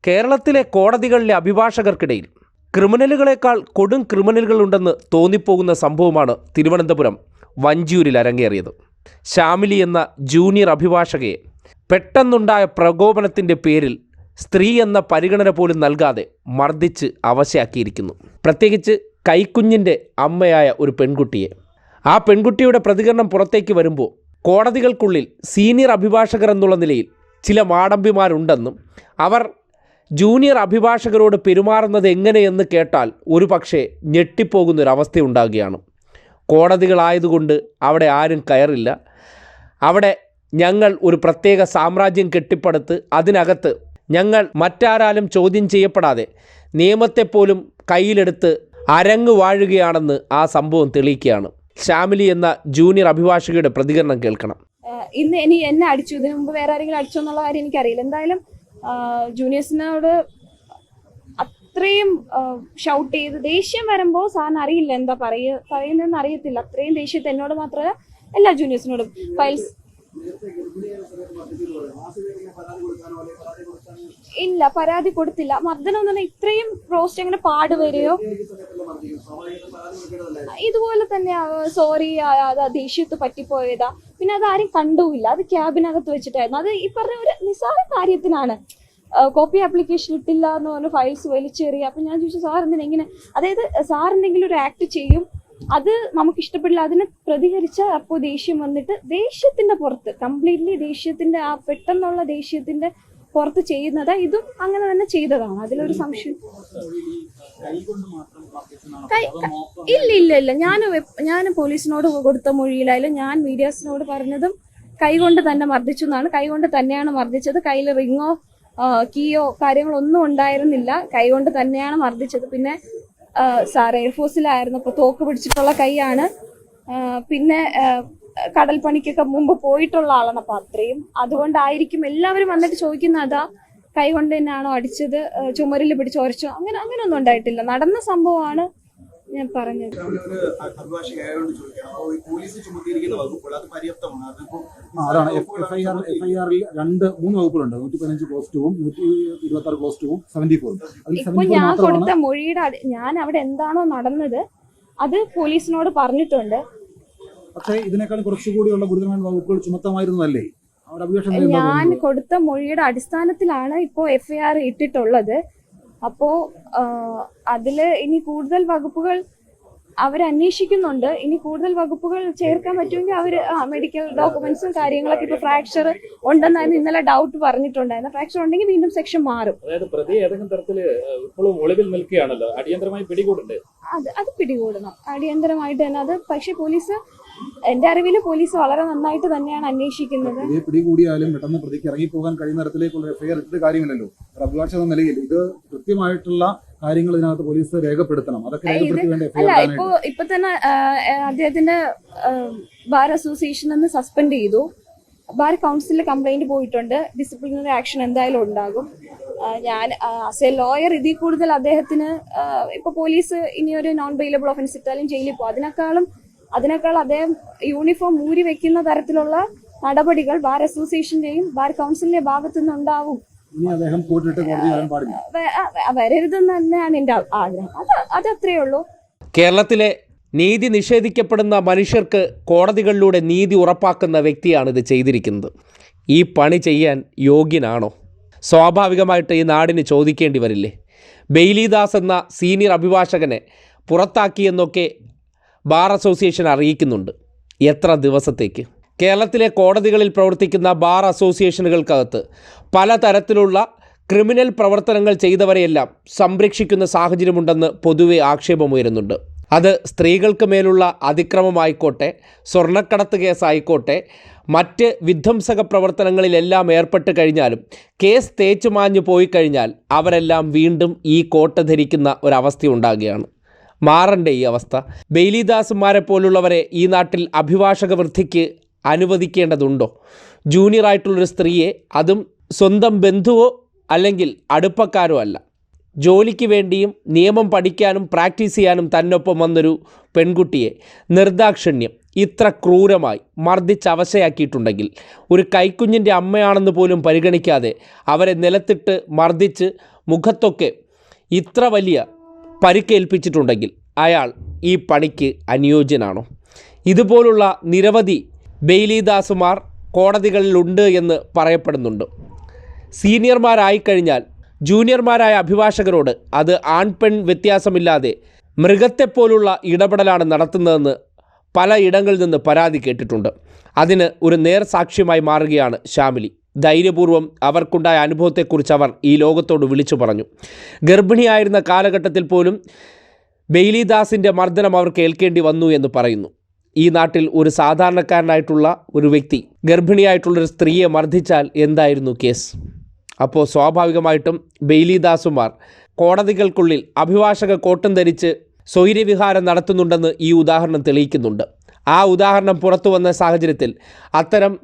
കേരളത്തിലെ കോടതികളിലെ അഭിഭാഷകർക്കിടയിൽ ക്രിമിനലുകളെക്കാൾ കൊടും ക്രിമിനലുകളുണ്ടെന്ന് തോന്നിപ്പോകുന്ന സംഭവമാണ് തിരുവനന്തപുരം വഞ്ചിയൂരിൽ അരങ്ങേറിയത്. ശ്യാമിലി എന്ന ജൂനിയർ അഭിഭാഷകയെ പെട്ടെന്നുണ്ടായ പ്രകോപനത്തിൻ്റെ പേരിൽ സ്ത്രീ എന്ന പരിഗണന പോലും നൽകാതെ മർദ്ദിച്ച് അവശയാക്കിയിരിക്കുന്നു. പ്രത്യേകിച്ച് കൈക്കുഞ്ഞിൻ്റെ അമ്മയായ ഒരു പെൺകുട്ടിയെ. ആ പെൺകുട്ടിയുടെ പ്രതികരണം പുറത്തേക്ക് വരുമ്പോൾ കോടതികൾക്കുള്ളിൽ സീനിയർ അഭിഭാഷകർ എന്നുള്ള നിലയിൽ ചില മാടമ്പിമാരുണ്ടെന്നും അവർ ജൂനിയർ അഭിഭാഷകരോട് പെരുമാറുന്നത് എങ്ങനെയെന്ന് കേട്ടാൽ ഒരു പക്ഷേ ഞെട്ടിപ്പോകുന്നൊരവസ്ഥയുണ്ടാകുകയാണ്. കോടതികളായതുകൊണ്ട് അവിടെ ആരും കയറില്ല, അവിടെ ഞങ്ങൾ ഒരു പ്രത്യേക സാമ്രാജ്യം കെട്ടിപ്പടുത്ത് അതിനകത്ത് ഞങ്ങൾ മറ്റാരാലും ചോദ്യം ചെയ്യപ്പെടാതെ നിയമത്തെപ്പോലും കയ്യിലെടുത്ത് അരങ്ങു വാഴുകയാണെന്ന് ആ സംഭവം തെളിയിക്കുകയാണ്. ശ്യാമിലി എന്ന ജൂനിയർ അഭിഭാഷകയുടെ പ്രതികരണം കേൾക്കണം. ഇന്ന് എന്നെ അടിച്ചു, ഇതിനു മുമ്പ് വേറെ ആരെങ്കിലും അടിച്ചോ എന്നുള്ള കാര്യം എനിക്കറിയില്ല. എന്തായാലും ജൂനിയേഴ്സിനോട് അത്രയും ഷൗട്ട് ചെയ്ത് ദേഷ്യം വരുമ്പോൾ സാറിന് അറിയില്ല എന്താ പറയുന്നതെന്ന് അറിയത്തില്ല. അത്രയും ദേഷ്യത്തെ എന്നോട് മാത്രമല്ല എല്ലാ ജൂനിയേഴ്സിനോടും ഫയൽസ് ഇല്ല, പരാതി കൊടുത്തില്ല. മർദ്ദനം എന്ന് പറഞ്ഞാൽ ഇത്രയും റോസ്റ്റ് അങ്ങനെ പാടുവരെയോ ഇതുപോലെ തന്നെ സോറി ദേഷ്യത്ത് പറ്റിപ്പോയതാ. പിന്നെ അത് ആരും കണ്ടുമില്ല, അത് ക്യാബിനകത്ത് വെച്ചിട്ടായിരുന്നു. അത് ഈ പറഞ്ഞ ഒരു നിസ്സാര കാര്യത്തിനാണ്. കോപ്പി ആപ്ലിക്കേഷൻ ഇട്ടില്ല എന്ന് പറഞ്ഞ ഫയൽസ് വലിച്ചെറിയ. അപ്പൊ ഞാൻ ചോദിച്ചു സാർ എന്തിനെങ്ങനെ, അതായത് സാർ എന്തെങ്കിലും ഒരു ആക്ട് ചെയ്യും, അത് നമുക്ക് ഇഷ്ടപ്പെടില്ല, അതിന് പ്രതികരിച്ചാൽ അപ്പോൾ ദേഷ്യം വന്നിട്ട് ദേഷ്യത്തിന്റെ പുറത്ത് കംപ്ലീറ്റ്ലി ദേഷ്യത്തിന്റെ ആ പെട്ടെന്നുള്ള ദേഷ്യത്തിന്റെ പുറത്ത് ചെയ്യുന്നത് ഇതും അങ്ങനെ തന്നെ ചെയ്തതാണ്. അതിലൊരു സംശയം ഇല്ല. ഞാൻ പോലീസിനോട് കൊടുത്ത മൊഴിയിലായാലും ഞാൻ മീഡിയാസിനോട് പറഞ്ഞതും കൈകൊണ്ട് തന്നെ മർദ്ദിച്ചു എന്നാണ്. കൈകൊണ്ട് തന്നെയാണ് മർദ്ദിച്ചത്. കയ്യിൽ റിങ്ങോ കീയോ കാര്യങ്ങളൊന്നും ഉണ്ടായിരുന്നില്ല, കൈകൊണ്ട് തന്നെയാണ് മർദ്ദിച്ചത്. പിന്നെ സാർ എയർഫോഴ്സിലായിരുന്നു, അപ്പോൾ തോക്ക് പിടിച്ചിട്ടുള്ള കൈയാണ്. പിന്നെ കടൽ പണിക്കൊക്കെ മുമ്പ് പോയിട്ടുള്ള ആളാണ്. അപ്പൊ അത്രയും അതുകൊണ്ടായിരിക്കും എല്ലാവരും വന്നിട്ട് ചോദിക്കുന്ന അതാ കൈ കൊണ്ട് തന്നെയാണോ അടിച്ചത്, ചുമരിൽ പിടിച്ച് ഉരച്ചോ, അങ്ങനെയൊന്നും ഉണ്ടായിട്ടില്ല. നടന്ന സംഭവമാണ് ഞാൻ പറഞ്ഞത്. ഇപ്പൊ ഞാൻ കൊടുത്ത മൊഴിയുടെ ഞാൻ അവിടെ എന്താണോ നടന്നത് അത് പോലീസിനോട് പറഞ്ഞിട്ടുണ്ട്. പക്ഷേ ഇതിനേക്കാൾ കുറച്ചുകൂടിയുള്ള ഗുരുതരമായ വകുപ്പുകൾ ചുമത്തമായിരുന്നല്ലേ? ഞാൻ കൊടുത്ത മൊഴിയുടെ അടിസ്ഥാനത്തിലാണ് ഇപ്പോ FIR ഇട്ടിട്ടുള്ളത്. അപ്പോ അതില് ഇനി കൂടുതൽ വകുപ്പുകൾ അവരന്വേഷിക്കുന്നുണ്ട്. ഇനി കൂടുതൽ വകുപ്പുകൾ ചേർക്കാൻ പറ്റുമെങ്കിൽ അവര് മെഡിക്കൽ ഡോക്യുമെന്റ്സും കാര്യങ്ങളൊക്കെ ഇപ്പൊ ഫ്രാക്ചർ ഉണ്ടെന്നായിരുന്നു ഇന്നലെ ഡൗട്ട് പറഞ്ഞിട്ടുണ്ടായിരുന്നു. ഫ്രാക്ചർ ഉണ്ടെങ്കിൽ വീണ്ടും സെക്ഷൻ മാറും. അത് പിടികൂടണം അടിയന്തരമായിട്ട് തന്നെ. അത് പക്ഷെ പോലീസ്, എന്റെ അറിവിൽ പോലീസ് വളരെ നന്നായിട്ട് തന്നെയാണ് അന്വേഷിക്കുന്നത്. പിടികൂടിയാലും പെട്ടെന്ന് പ്രതിക്ക് ഇറങ്ങിപ്പോകാൻ കഴിയുന്ന തരത്തിലേക്കുള്ള FIR ഇട്ടിട്ട് കാര്യമില്ലല്ലോ. അഭിഭാഷക എന്ന നിലയിൽ ഇത് കൃത്യമായിട്ടുള്ള കാര്യങ്ങൾ ഇതിനകത്ത് പോലീസ് രേഖപ്പെടുത്തണം. അതൊക്കെ അല്ല, ഇപ്പൊ തന്നെ അദ്ദേഹത്തിന്റെ ബാർ അസോസിയേഷൻ എന്ന് സസ്പെൻഡ് ചെയ്തു. ബാർ കൗൺസിലിൽ കംപ്ലൈന്റ് പോയിട്ടുണ്ട്. ഡിസിപ്ലിനറി ആക്ഷൻ എന്തായാലും ഉണ്ടാകും. ഞാൻ ആസ് എ ലോയർ ഇതിൽ കൂടുതൽ അദ്ദേഹത്തിന് ഇപ്പൊ പോലീസ് ഇനി ഒരു നോൺ ബെയിലബിൾ ഓഫൻസ് ഇട്ടാലും ജയിലിൽ പോകും. അതിനേക്കാൾ അദ്ദേഹം യൂണിഫോം മൂരി വെക്കുന്ന തരത്തിലുള്ള നടപടികൾ ബാർ അസോസിയേഷന്റെയും ബാർ കൗൺസിലിന്റെ ഭാഗത്തു നിന്നുണ്ടാവും. വരരുതെന്ന് തന്നെയാണ് എന്റെ ആഗ്രഹം. അതത്രേ ഉള്ളൂ. കേരളത്തിലെ നീതി നിഷേധിക്കപ്പെടുന്ന മനുഷ്യർക്ക് കോടതികളിലൂടെ നീതി ഉറപ്പാക്കുന്ന വ്യക്തിയാണ് ഇത് ചെയ്തിരിക്കുന്നത്. ഈ പണി ചെയ്യാൻ യോഗ്യനാണോ? സ്വാഭാവികമായിട്ട് ഈ നാടിന് ചോദിക്കേണ്ടി വരില്ലേ? ബെയ്ലിദാസ് എന്ന സീനിയർ അഭിഭാഷകനെ പുറത്താക്കിയെന്നൊക്കെ ബാർ അസോസിയേഷൻ അറിയിക്കുന്നുണ്ട്. എത്ര ദിവസത്തേക്ക്? കേരളത്തിലെ കോടതികളിൽ പ്രവർത്തിക്കുന്ന ബാർ അസോസിയേഷനുകൾക്കകത്ത് പലതരത്തിലുള്ള ക്രിമിനൽ പ്രവർത്തനങ്ങൾ ചെയ്തവരെയെല്ലാം സംരക്ഷിക്കുന്ന സാഹചര്യമുണ്ടെന്ന് പൊതുവെ ആക്ഷേപമുയരുന്നുണ്ട്. അത് സ്ത്രീകൾക്ക് മേലുള്ള അതിക്രമമായിക്കോട്ടെ, സ്വർണ്ണക്കടത്ത് കേസായിക്കോട്ടെ, മറ്റ് വിധ്വംസക പ്രവർത്തനങ്ങളിലെല്ലാം ഏർപ്പെട്ട് കഴിഞ്ഞാലും കേസ് തേച്ചു മാഞ്ഞു പോയി കഴിഞ്ഞാൽ അവരെല്ലാം വീണ്ടും ഈ കോട്ട ധരിക്കുന്ന ഒരവസ്ഥയുണ്ടാകുകയാണ്. മാറണ്ടേ ഈ അവസ്ഥ? ബെയ്ലിദാസുമാരെ പോലുള്ളവരെ ഈ നാട്ടിൽ അഭിഭാഷക വൃത്തിക്ക് അനുവദിക്കേണ്ടതുണ്ടോ? ജൂനിയറായിട്ടുള്ളൊരു സ്ത്രീയെ, അതും സ്വന്തം ബന്ധുവോ അല്ലെങ്കിൽ അടുപ്പക്കാരോ അല്ല, ജോലിക്ക് വേണ്ടിയും നിയമം പഠിക്കാനും പ്രാക്ടീസ് ചെയ്യാനും തന്നൊപ്പം വന്നൊരു പെൺകുട്ടിയെ നിർദാക്ഷിണ്യം ഇത്ര ക്രൂരമായി മർദ്ദിച്ച് അവശയാക്കിയിട്ടുണ്ടെങ്കിൽ, ഒരു കൈക്കുഞ്ഞിൻ്റെ അമ്മയാണെന്ന് പോലും പരിഗണിക്കാതെ അവരെ നിലത്തിട്ട് മർദ്ദിച്ച് മുഖത്തൊക്കെ ഇത്ര വലിയ പരിക്കേൽപ്പിച്ചിട്ടുണ്ടെങ്കിൽ അയാൾ ഈ പണിക്ക് അനുയോജ്യനാണോ? ഇതുപോലുള്ള നിരവധി ബെയിലിദാസുമാർ കോടതികളിലുണ്ട് എന്ന് പറയപ്പെടുന്നുണ്ട്. സീനിയർമാരായിക്കഴിഞ്ഞാൽ ജൂനിയർമാരായ അഭിഭാഷകരോട് അത് ആൺ പെൺ വ്യത്യാസമില്ലാതെ മൃഗത്തെപ്പോലുള്ള ഇടപെടലാണ് നടത്തുന്നതെന്ന് പല ഇടങ്ങളിൽ നിന്ന് പരാതി കേട്ടിട്ടുണ്ട്. അതിന് ഒരു നേർസാക്ഷ്യമായി മാറുകയാണ് ഷാമിലി. ധൈര്യപൂർവ്വം അവർക്കുണ്ടായ അനുഭവത്തെക്കുറിച്ച് അവർ ഈ ലോകത്തോട് വിളിച്ചു പറഞ്ഞു. ഗർഭിണിയായിരുന്ന കാലഘട്ടത്തിൽ പോലും ബെയിലിദാസിൻ്റെ മർദ്ദനം അവർ കേൾക്കേണ്ടി വന്നു എന്ന് പറയുന്നു. ഈ നാട്ടിൽ ഒരു സാധാരണക്കാരനായിട്ടുള്ള ഒരു വ്യക്തി ഗർഭിണിയായിട്ടുള്ളൊരു സ്ത്രീയെ മർദ്ദിച്ചാൽ എന്തായിരുന്നു കേസ്? അപ്പോൾ സ്വാഭാവികമായിട്ടും ബെയിലിദാസുമാർ കോടതികൾക്കുള്ളിൽ അഭിഭാഷക കോട്ടും ധരിച്ച് സ്വൈര്യവിഹാരം നടത്തുന്നുണ്ടെന്ന് ഈ ഉദാഹരണം തെളിയിക്കുന്നുണ്ട്. ആ ഉദാഹരണം പുറത്തു വന്ന സാഹചര്യത്തിൽ അത്തരം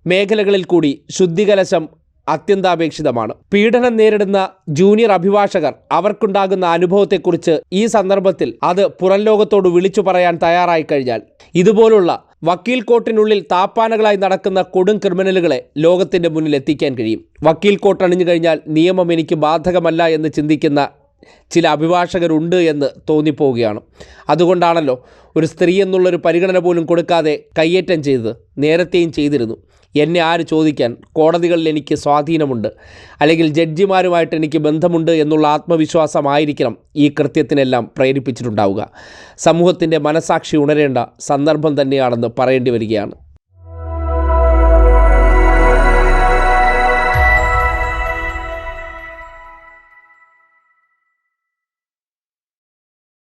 മേഖലകളിൽ കൂടി ശുദ്ധികലശം അത്യന്താപേക്ഷിതമാണ്. പീഡനം നേരിടുന്ന ജൂനിയർ അഭിഭാഷകർ അവർക്കുണ്ടാകുന്ന അനുഭവത്തെക്കുറിച്ച് ഈ സന്ദർഭത്തിൽ അത് പുറം ലോകത്തോട് വിളിച്ചു പറയാൻ തയ്യാറായി കഴിഞ്ഞാൽ ഇതുപോലുള്ള വക്കീൽ കോട്ടിനുള്ളിൽ താപ്പാനകളായി നടക്കുന്ന കൊടും ക്രിമിനലുകളെ ലോകത്തിൻ്റെ മുന്നിൽ എത്തിക്കാൻ കഴിയും. വക്കീൽ കോട്ട് അണിഞ്ഞു കഴിഞ്ഞാൽ നിയമം എനിക്ക് ബാധകമല്ല എന്ന് ചിന്തിക്കുന്ന ചില അഭിഭാഷകരുണ്ട് എന്ന് തോന്നിപ്പോവുകയാണ്. അതുകൊണ്ടാണല്ലോ ഒരു സ്ത്രീ എന്നുള്ളൊരു പരിഗണന പോലും കൊടുക്കാതെ കയ്യേറ്റം ചെയ്തത്. നേരത്തെയും ചെയ്തിരുന്നു. എന്നെ ആര് ചോദിക്കാൻ, കോടതികളിൽ എനിക്ക് സ്വാധീനമുണ്ട്, അല്ലെങ്കിൽ ജഡ്ജിമാരുമായിട്ട് എനിക്ക് ബന്ധമുണ്ട് എന്നുള്ള ആത്മവിശ്വാസമായിരിക്കണം ഈ കൃത്യത്തിനെല്ലാം പ്രേരിപ്പിച്ചിട്ടുണ്ടാവുക. സമൂഹത്തിൻ്റെ മനസാക്ഷി ഉണരേണ്ട സന്ദർഭം തന്നെയാണെന്ന് പറയേണ്ടി വരികയാണ്.